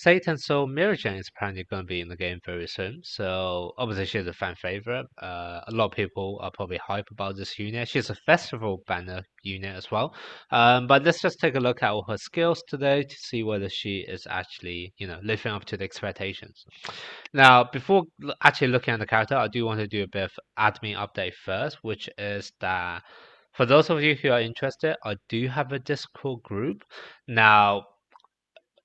Satan Soul Mirajane is apparently going to be in the game very soon. So obviously she's a fan favorite. A lot of people are probably hype about this unit. She's a festival banner unit as well. But let's just take a look at all her skills today to see whether she is actually, living up to the expectations. Now, before actually looking at the character, I do want to do a bit of admin update first, which is that for those of you who are interested, I do have a Discord group. Now,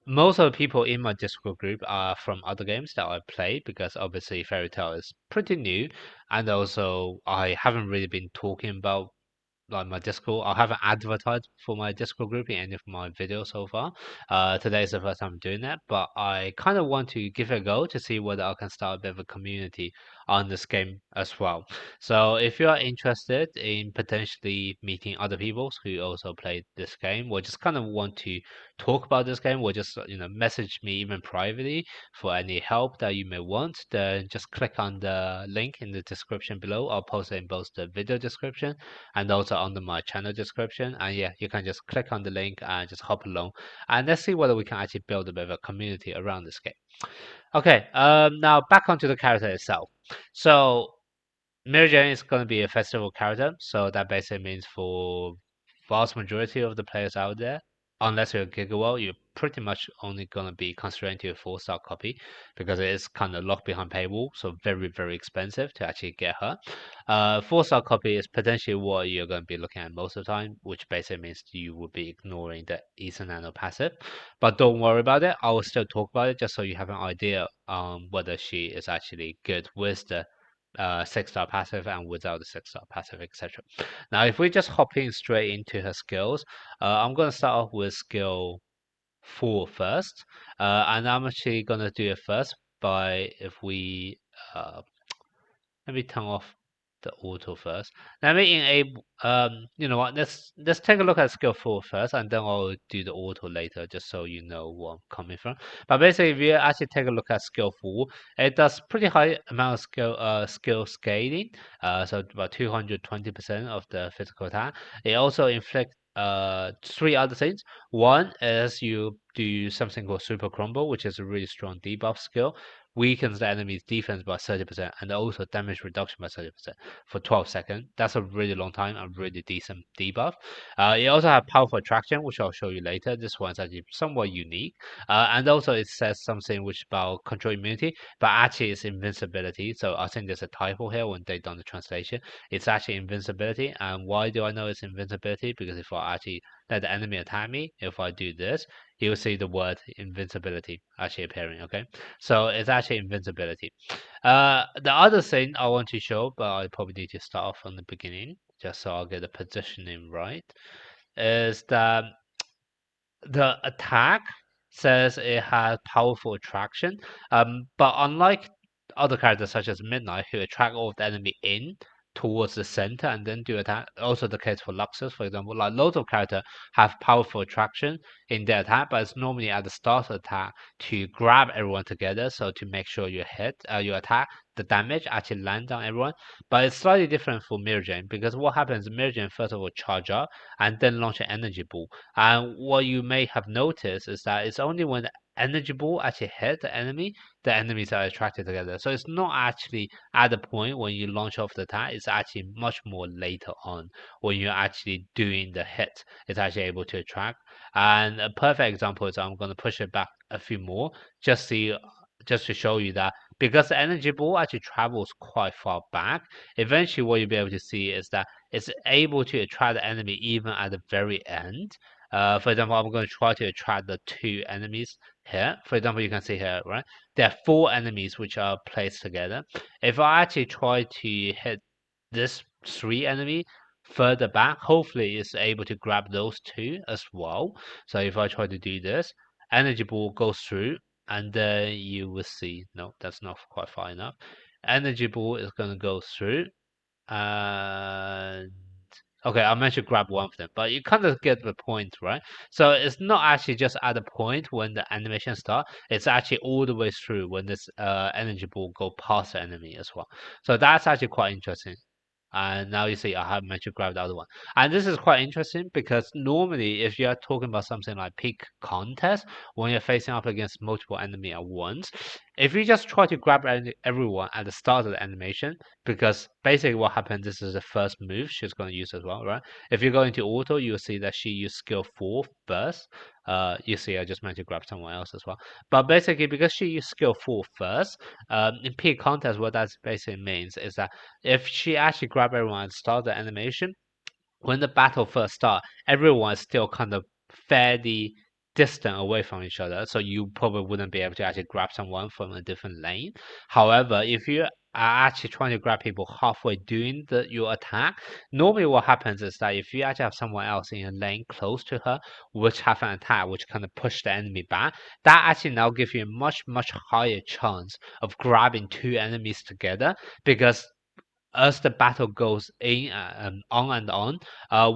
most of the people in my Discord group are from other games that I play because obviously Fairy Tail is pretty new, and also I haven't really been talking about like my Discord. I haven't advertised for my Discord group in any of my videos so far. Today is the first time I'm doing that, but I kind of want to give it a go to see whether I can start a bit of a community on this game as well. So if you are interested in potentially meeting other people who also play this game, or just kind of want to talk about this game, or just message me even privately for any help that you may want, then just click on the link in the description below. I'll post it in both the video description and also under my channel description. And yeah, you can just click on the link and just hop along. And let's see whether we can actually build a bit of a community around this game. Okay, now back onto the character itself. So Mirajane is going to be a festival character, so that basically means for vast majority of the players out there, unless you're a Gigaworld, you're pretty much only going to be constrained to a 4-star copy because it is kind of locked behind paywall, so very, very expensive to actually get her. 4-star copy is potentially what you're going to be looking at most of the time, which basically means you will be ignoring the Ether Nano passive. But don't worry about it, I will still talk about it just so you have an idea on whether she is actually good with the 6-star passive and without the 6-star passive, etc. Now, if we just hop in straight into her skills, I'm going to start off with skill 4 first, and I'm actually going to do it first by if we let me turn off the auto first. Let me enable. You know what? Let's take a look at skill 4 first, and then I'll do the auto later, just so you know where I'm coming from. But basically, if you actually take a look at skill 4, it does pretty high amount of skill scaling. So about 220% of the physical attack. It also inflicts 3 other things. One is you do something called Super Crumble, which is a really strong debuff skill, weakens the enemy's defense by 30% and also damage reduction by 30% for 12 seconds. That's a really long time and really decent debuff. You also have powerful attraction, which I'll show you later. This one's actually somewhat unique. And also it says something which about control immunity, but actually it's invincibility. So I think there's a typo here when they done the translation. It's actually invincibility. And why do I know it's invincibility? Because if I actually let the enemy attack me, if I do this, you'll see the word invincibility actually appearing, okay? So it's actually invincibility. The other thing I want to show, but I probably need to start off from the beginning, just so I'll get the positioning right, is that the attack says it has powerful attraction, but unlike other characters such as Midnight, who attract all of the enemy in towards the center and then do attack. Also the case for Luxus, for example. Like loads of characters have powerful attraction in their attack, but it's normally at the start of attack to grab everyone together, so to make sure you hit, you attack, the damage actually land on everyone. But it's slightly different for Mirajane because what happens, Mirajane first of all charge up and then launch an energy ball. And what you may have noticed is that it's only when the energy ball actually hit the enemies are attracted together. So it's not actually at the point when you launch off the attack, it's actually much more later on when you're actually doing the hit. It's actually able to attract. And a perfect example is I'm going to push it back a few more just to show you that because the energy ball actually travels quite far back, eventually what you'll be able to see is that it's able to attract the enemy even at the very end. For example, I'm going to try to attract the 2 enemies here. For example, you can see here, right? There are 4 enemies which are placed together. If I actually try to hit this 3 enemy further back, hopefully it's able to grab those 2 as well. So if I try to do this, energy ball goes through, and then you will see, no, that's not quite far enough. Energy ball is going to go through, and okay, I meant to grab one of them, but you kind of get the point, right? So it's not actually just at the point when the animation starts, it's actually all the way through when this energy ball go past the enemy as well. So that's actually quite interesting. and now you see I have managed to grab the other one. And this is quite interesting because normally if you are talking about something like peak contest, when you're facing up against multiple enemy at once, if you just try to grab everyone at the start of the animation, because basically what happens, this is the first move she's going to use as well, right? If you go into auto, you'll see that she used skill 4 first. You see I just managed to grab someone else as well. But basically because she used skill 4 first, in peak contest, what that basically means is that if she actually grab everyone at the start of the animation, when the battle first start, everyone is still kind of fairly distant away from each other, so you probably wouldn't be able to actually grab someone from a different lane. However, if you are actually trying to grab people halfway doing your attack, normally what happens is that if you actually have someone else in a lane close to her, which have an attack which kind of push the enemy back, that actually now gives you a much higher chance of grabbing two enemies together, because as the battle goes on and on,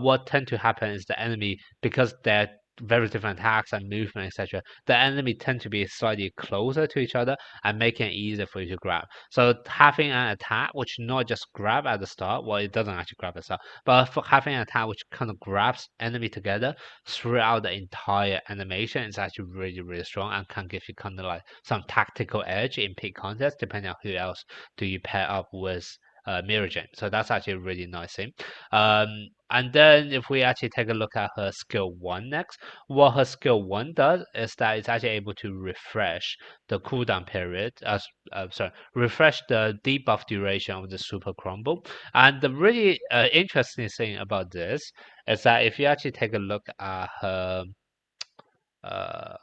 what tend to happen is the enemy, because they're very different attacks and movement, etc., the enemy tend to be slightly closer to each other and making it easier for you to grab. So having an attack which not just grab at the start, well, it doesn't actually grab at the start, but for having an attack which kind of grabs enemy together throughout the entire animation is actually really strong and can give you kind of like some tactical edge in peak contest, depending on who else do you pair up with Mirajane. So that's actually a really nice thing. And then if we actually take a look at her skill 1 next, what her skill 1 does is that it's actually able to refresh the cooldown period, refresh the debuff duration of the super crumble. And the really interesting thing about this is that if you actually take a look at her uh,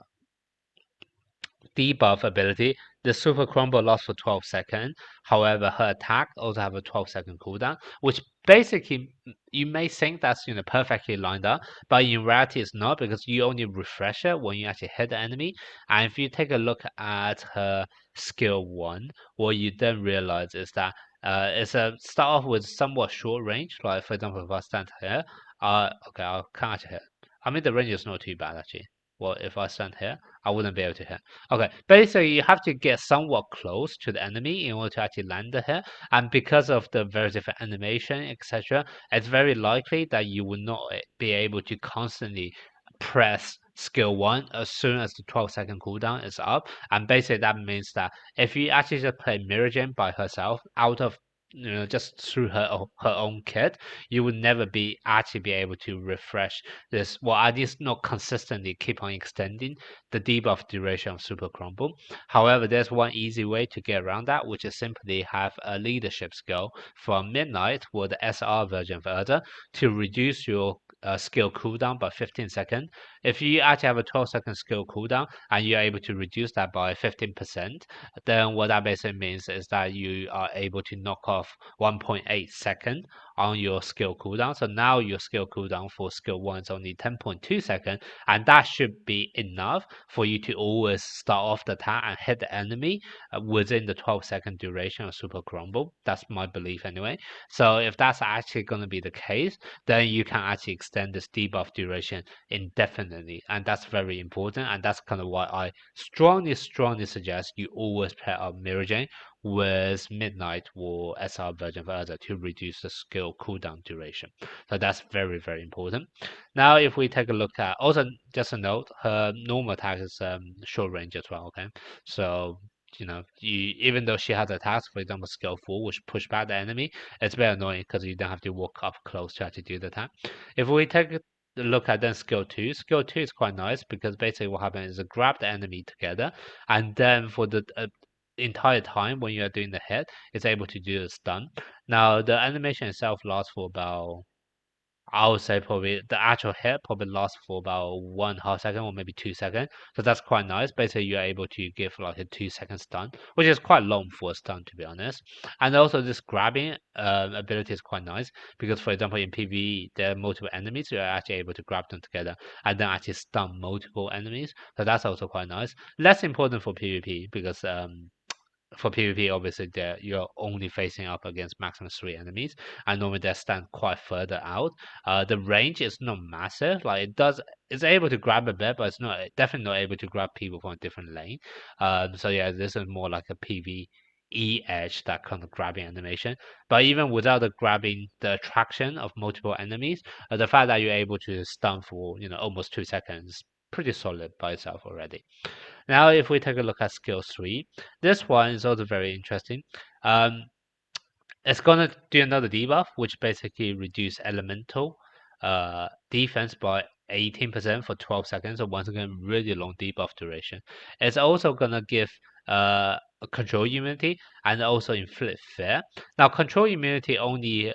debuff ability, the Super Crumble lasts for 12 seconds. However, her attack also have a 12-second cooldown, which basically you may think that's perfectly lined up, but in reality it's not, because you only refresh it when you actually hit the enemy. And if you take a look at her skill 1, what you then realize is that it's a start off with somewhat short range. Like for example, if I stand here, okay, I can't actually hit. I mean the range is not too bad actually. Well, if I stand here, I wouldn't be able to hit. Okay, basically you have to get somewhat close to the enemy in order to actually land the hit, and because of the very different animation, etc., it's very likely that you will not be able to constantly press skill 1 as soon as the 12-second cooldown is up. And basically that means that if you actually just play Mirajane by herself out of just through her own kit, you would never actually be able to refresh this, well, at least not consistently keep on extending the debuff duration of Super Crumble. However, there's one easy way to get around that, which is simply have a leadership skill from Midnight or the SR version of Erda to reduce your skill cooldown by 15 seconds. If you actually have a 12-second skill cooldown and you're able to reduce that by 15%, then what that basically means is that you are able to knock off 1.8 seconds on your skill cooldown. So now your skill cooldown for skill 1 is only 10.2 seconds, and that should be enough for you to always start off the attack and hit the enemy within the 12-second duration of Super Crumble. That's my belief anyway. So if that's actually going to be the case, then you can actually extend this debuff duration indefinitely, and that's very important, and that's kind of why I strongly suggest you always pair up Mirajane with Midnight or SR version of Urza to reduce the skill cooldown duration. So that's very important. Now if we take a look at, also just a note, her normal attack is short range as well, okay? So even though she has attacks, for example, skill 4, which push back the enemy, it's very annoying because you don't have to walk up close to actually do the attack. If we take a look at then skill 2, skill 2 is quite nice because basically what happens is grab the enemy together, and then for the entire time when you are doing the hit, it's able to do a stun. Now the animation itself lasts for about, I would say probably the actual hit probably lasts for about 1/2 second or maybe 2 seconds. So that's quite nice. Basically, you're able to give like a 2 second stun, which is quite long for a stun to be honest. And also this grabbing ability is quite nice because, for example, in PvE there are multiple enemies, you're actually able to grab them together and then actually stun multiple enemies. So that's also quite nice. Less important for PvP because for PvP, obviously, you're only facing up against maximum 3 enemies, and normally they stand quite further out. The range is not massive; like it's able to grab a bit, but it's not definitely not able to grab people from a different lane. So yeah, this is more like a PvE E edge, that kind of grabbing animation. But even without the grabbing, the attraction of multiple enemies, the fact that you're able to stun for almost 2 seconds, pretty solid by itself already. Now, if we take a look at skill 3, this one is also very interesting. Um, it's gonna do another debuff, which basically reduce elemental defense by 18% for 12 seconds. So once again, really long debuff duration. It's also gonna give a control immunity and also inflict fear. Now, control immunity only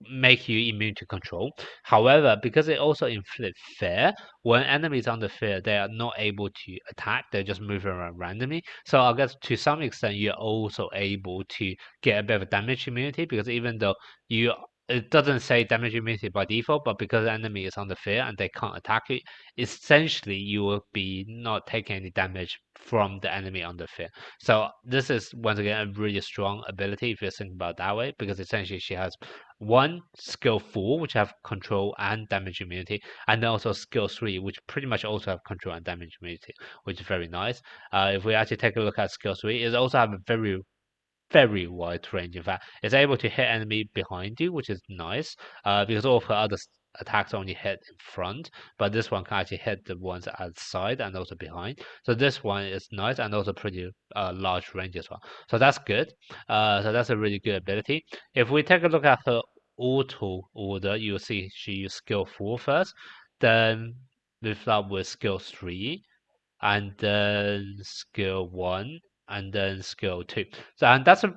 make you immune to control. However, because it also inflicts fear, when enemies under fear, they are not able to attack. They're just moving around randomly. So I guess to some extent, you're also able to get a bit of damage immunity because even though you it doesn't say damage immunity by default, but because the enemy is under fear and they can't attack you, essentially you will be not taking any damage from the enemy under fear. So this is once again a really strong ability if you think about it that way, because essentially she has one skill 4 which have control and damage immunity, and then also skill 3 which pretty much also have control and damage immunity, which is very nice. If we actually take a look at skill 3, it also have a very wide range. In fact, it's able to hit enemy behind you, which is nice. Because all of her other attacks only hit in front, but this one can actually hit the ones at the side and also behind. So this one is nice and also pretty large range as well. So that's good. So that's a really good ability. If we take a look at her auto order, you'll see she used skill 4 first, then we start with skill 3, and then skill 1, and then skill 2. So and that's a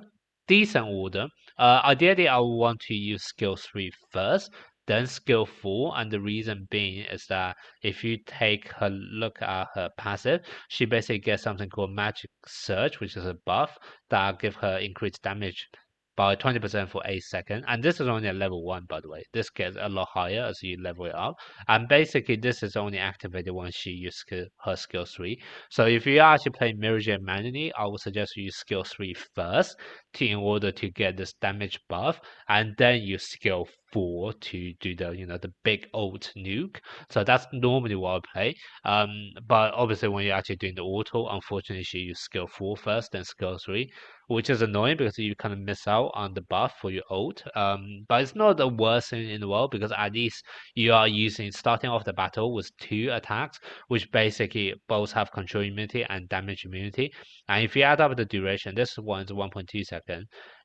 decent order. Ideally, I would want to use skill 3 first, then skill 4, and the reason being is that if you take a look at her passive, she basically gets something called Magic Surge, which is a buff that give her increased damage by 20% for 8 seconds. And this is only at level 1, by the way. This gets a lot higher as you level it up. And basically, this is only activated when she uses her skill 3. So if you are actually playing Mirajane manually, I would suggest you use skill 3 first in order to get this damage buff, and then use skill 4 to do the big ult nuke. So that's normally what I play. But obviously when you're actually doing the auto, unfortunately you use skill 4 first, then skill 3, which is annoying because you kind of miss out on the buff for your ult. But it's not the worst thing in the world because at least you are starting off the battle with 2 attacks, which basically both have control immunity and damage immunity. And if you add up the duration, this one is 1.2 seconds.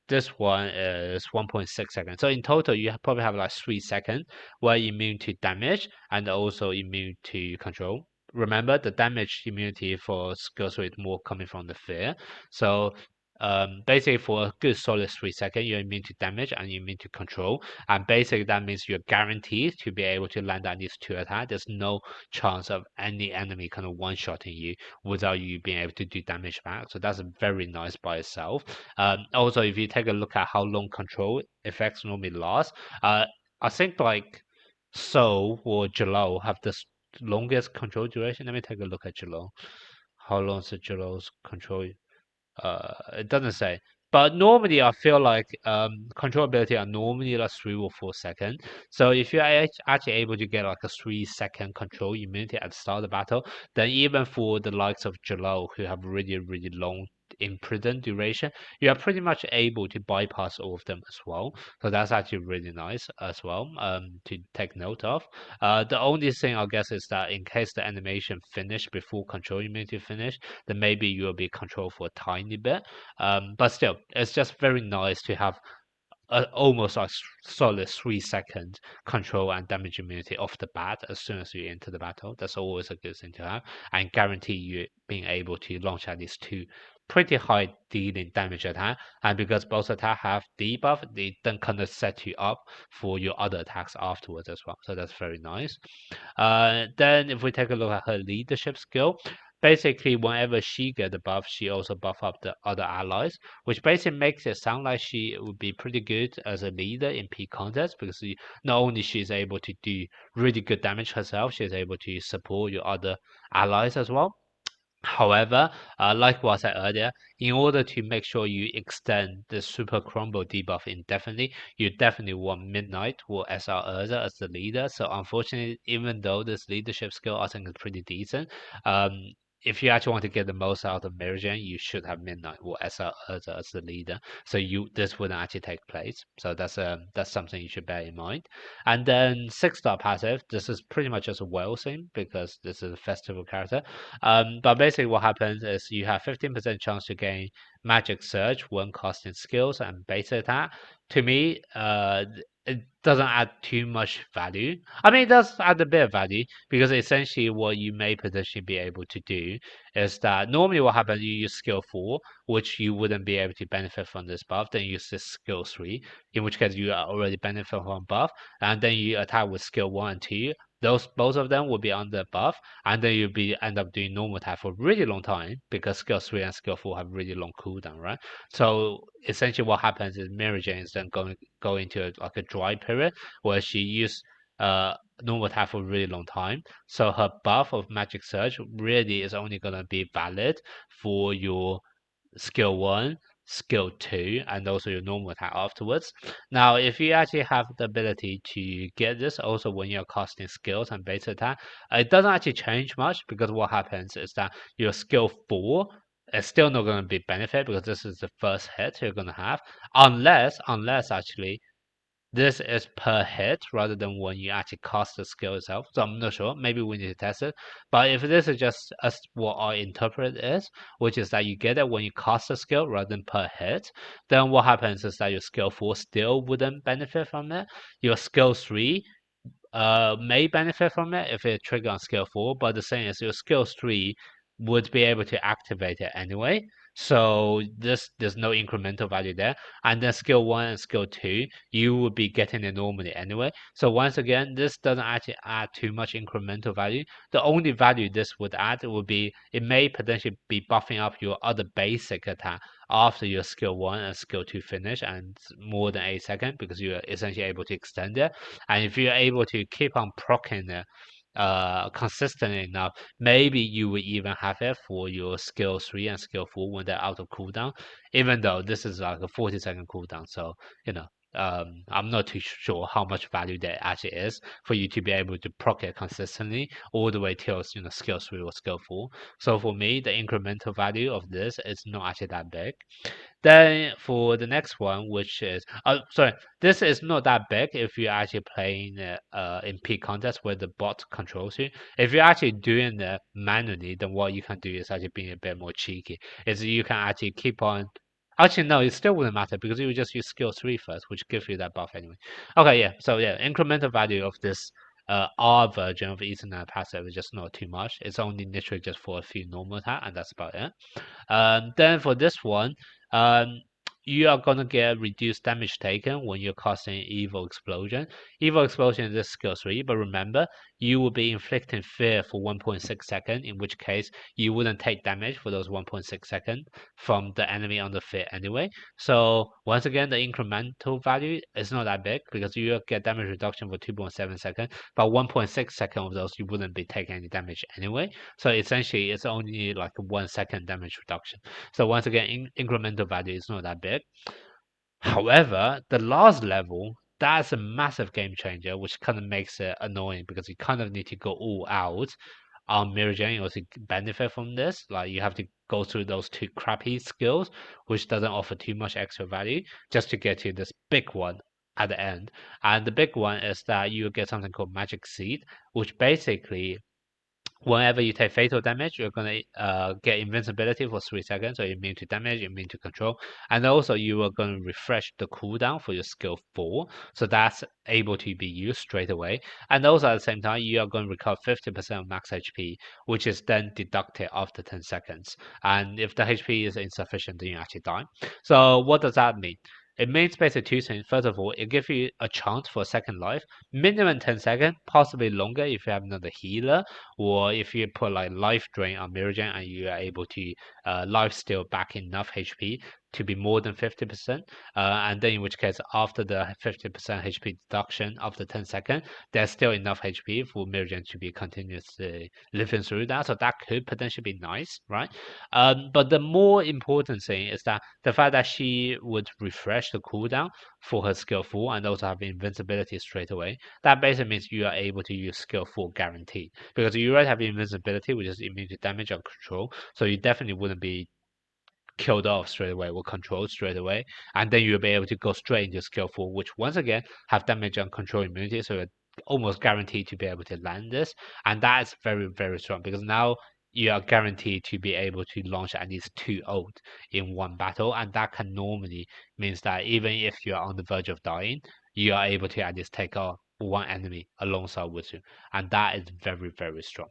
This one is 1.6 seconds. So in total, you probably have like 3 seconds where you're immune to damage and also immune to control. Remember, the damage immunity for skill 3 is more coming from the fear. So basically for a good solid 3 seconds, you're immune to damage and you're immune to control. And basically that means you're guaranteed to be able to land at least 2 attacks. There's no chance of any enemy kind of one-shotting you without you being able to do damage back. So that's very nice by itself. Also, if you take a look at how long control effects normally last, I think like Soul or Jalou have the longest control duration. Let me take a look at Jalou. How long is the Jalou's control? It doesn't say. But normally, I feel like control ability are normally like 3 or 4 seconds. So if you're actually able to get like a 3 second control immunity at the start of the battle, then even for the likes of Jalou who have really long imprisoned duration, you are pretty much able to bypass all of them as well. So that's actually really nice as well to take note of. The only thing I guess is that in case the animation finish before control immunity finish, then maybe you will be controlled for a tiny bit. But still, it's just very nice to have almost like solid 3 second control and damage immunity off the bat as soon as you enter the battle. That's always a good thing to have, and guarantee you being able to launch at least 2 pretty high dealing damage attack. And because both attacks have debuff, they then kind of set you up for your other attacks afterwards as well. So that's very nice. Then if we take a look at her leadership skill, basically whenever she get the buff, she also buff up the other allies, which basically makes it sound like she would be pretty good as a leader in peak contests because not only she's able to do really good damage herself, she's able to support your other allies as well. However, like what I said earlier, in order to make sure you extend the super crumble debuff indefinitely, you definitely want Midnight or SR Urza as the leader. So unfortunately, even though this leadership skill I think is pretty decent, if you actually want to get the most out of Mirajane, you should have Midnight or as the leader. So this wouldn't actually take place. So that's something you should bear in mind. And then 6-star passive, this is pretty much just a whale sim because this is a festival character. But basically what happens is you have 15% chance to gain Magic Surge when casting skills and beta attack. To me, it doesn't add too much value. I mean, it does add a bit of value because essentially what you may potentially be able to do is that normally what happens, you use skill 4, which you wouldn't be able to benefit from this buff, then you use this skill 3, in which case you are already benefit from buff, and then you attack with skill 1 and 2. Those both of them will be under buff, and then you'll be end up doing normal attack for a really long time because skill 3 and skill 4 have really long cooldown, right? So essentially what happens is Mirajane is then go into like a dry period where she use uh normal attack for a really long time. So her buff of Magic Surge really is only gonna be valid for your skill 1, skill 2, and also your normal attack afterwards. Now, if you actually have the ability to get this also when you're casting skills and base attack, it doesn't actually change much because what happens is that your skill 4 is still not going to be benefit because this is the first hit you're going to have unless actually this is per hit rather than when you actually cast the skill itself. So I'm not sure. Maybe we need to test it. But if this is just as what I interpret is, which is that you get it when you cast a skill rather than per hit, then what happens is that your skill 4 still wouldn't benefit from it. Your skill 3 may benefit from it if it trigger on skill 4, but the thing is your skill 3 would be able to activate it anyway. So there's no incremental value there. And then skill 1 and skill 2, you would be getting it normally anyway. So once again, this doesn't actually add too much incremental value. The only value this would add would be it may potentially be buffing up your other basic attack after your skill 1 and skill 2 finish and more than 8 seconds because you're essentially able to extend it. And if you're able to keep on proccing it consistent enough, maybe you will even have it for your skill 3 and skill 4 when they're out of cooldown, even though this is like a 40-second cooldown. So, you know, I'm not too sure how much value there actually is for you to be able to proc it consistently all the way till, you know, skill 3 or skill 4. So for me, the incremental value of this is not actually that big. Then for the next one, which is, sorry, this is not that big if you're actually playing in peak contest where the bot controls you. If you're actually doing it manually, then what you can do is actually being a bit more cheeky. Is you can actually keep on. Actually, no, it still wouldn't matter because you would just use skill 3 first, which gives you that buff anyway. Okay, yeah. So yeah, incremental value of this R version of Ethernet passive is just not too much. It's only literally just for a few normal attack, and that's about it. Then for this one, um, you are gonna get reduced damage taken when you're casting Evil Explosion. Evil Explosion is skill 3, but remember, you will be inflicting fear for 1.6 seconds, in which case you wouldn't take damage for those 1.6 seconds from the enemy under fear anyway. So once again, the incremental value is not that big because you get damage reduction for 2.7 seconds, but 1.6 seconds of those you wouldn't be taking any damage anyway. So essentially, it's only like a 1 second damage reduction. So once again, incremental value is not that big. However, the last level, that's a massive game changer, which kind of makes it annoying because you kind of need to go all out on Mirajane or to benefit from this. Like you have to go through those two crappy skills, which doesn't offer too much extra value, just to get to this big one at the end. And the big one is that you get something called Magic Seed, which basically whenever you take fatal damage, you're gonna get invincibility for 3 seconds, so you're immune to damage, immune to control, and also you are gonna refresh the cooldown for your skill 4, so that's able to be used straight away. And also at the same time, you are going to recover 50% of max HP, which is then deducted after 10 seconds. And if the HP is insufficient, then you actually die. So what does that mean? It means basically two things. First of all, it gives you a chance for a second life, minimum 10 seconds, possibly longer if you have another healer, or if you put like life drain on Mirajane and you are able to life steal back enough HP to be more than 50%, and then in which case after the 50% HP deduction after 10 seconds, there's still enough HP for Mirajane to be continuously living through that. So that could potentially be nice, right? But the more important thing is that the fact that she would refresh the cooldown for her skill 4 and also have invincibility straight away, that basically means you are able to use skill 4 guaranteed. Because you already have invincibility, which is immune to damage and control, so you definitely wouldn't be killed off straight away or controlled straight away, and then you'll be able to go straight into skill 4, which once again have damage and control immunity, so you're almost guaranteed to be able to land this, and that is very, very strong because now you are guaranteed to be able to launch at least 2 ult in one battle, and that can normally means that even if you're on the verge of dying, you are able to at least take out one enemy alongside with you, and that is very, very strong.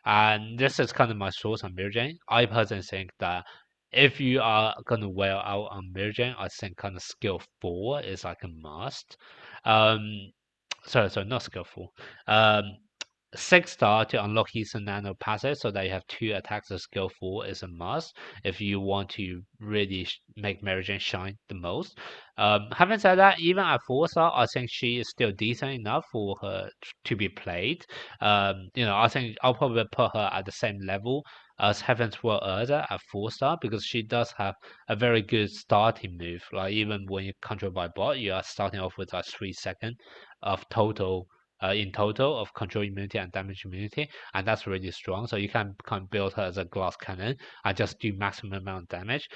And this is kind of my thoughts on Mirajane. I personally think that if you are gonna wear out on Mirajane, I think kind of skill 4 is like a must. Um, sorry, not skill 4. Um, 6-star to unlock Ethan Nano passive so that you have 2 attacks of skill 4 is a must if you want to really make Mirajane shine the most. Having said that, even at 4-star, I think she is still decent enough for her to be played. I think I'll probably put her at the same level as Heaven's World Urza at 4-star because she does have a very good starting move. Like even when you're controlled by bot, you are starting off with like 3 seconds of total in total of control immunity and damage immunity, and that's really strong. So you can build her as a glass cannon and just do maximum amount of damage.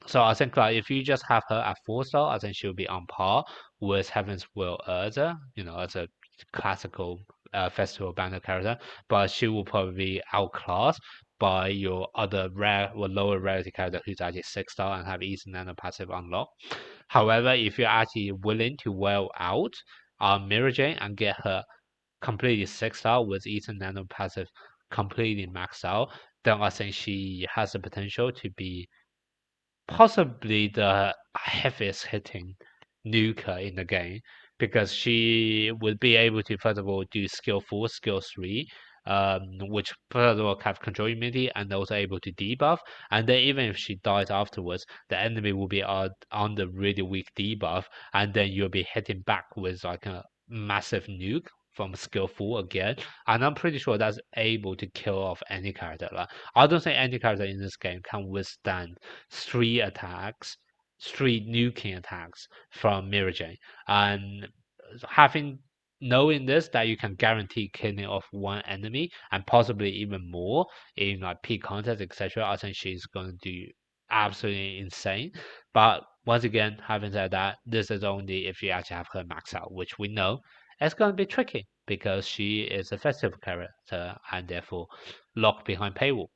So I think like if you just have her at 4-star, I think she'll be on par with Heaven's Will Urza, as a classical festival banner character, but she will probably be outclassed by your other rare or lower rarity character who's actually 6-star and have easy nano passive unlock. However, if you're actually willing to well out Mirajane and get her completely 6-star with Ethan Nano passive completely maxed out, then I think she has the potential to be possibly the heaviest hitting nuker in the game because she would be able to first of all do skill 4, skill 3, which first of all have control immunity and also able to debuff, and then even if she dies afterwards, the enemy will be on the really weak debuff, and then you'll be hitting back with like a massive nuke from skill 4 again, and I'm pretty sure that's able to kill off any character. Like, I don't think any character in this game can withstand 3 attacks, 3 nuking attacks from Mirajane. And having knowing this that you can guarantee killing off one enemy and possibly even more in like peak contests, etc., I think she's going to do absolutely insane. But once again, having said that, this is only if you actually have her max out, which we know it's going to be tricky because she is a festival character and therefore locked behind paywall.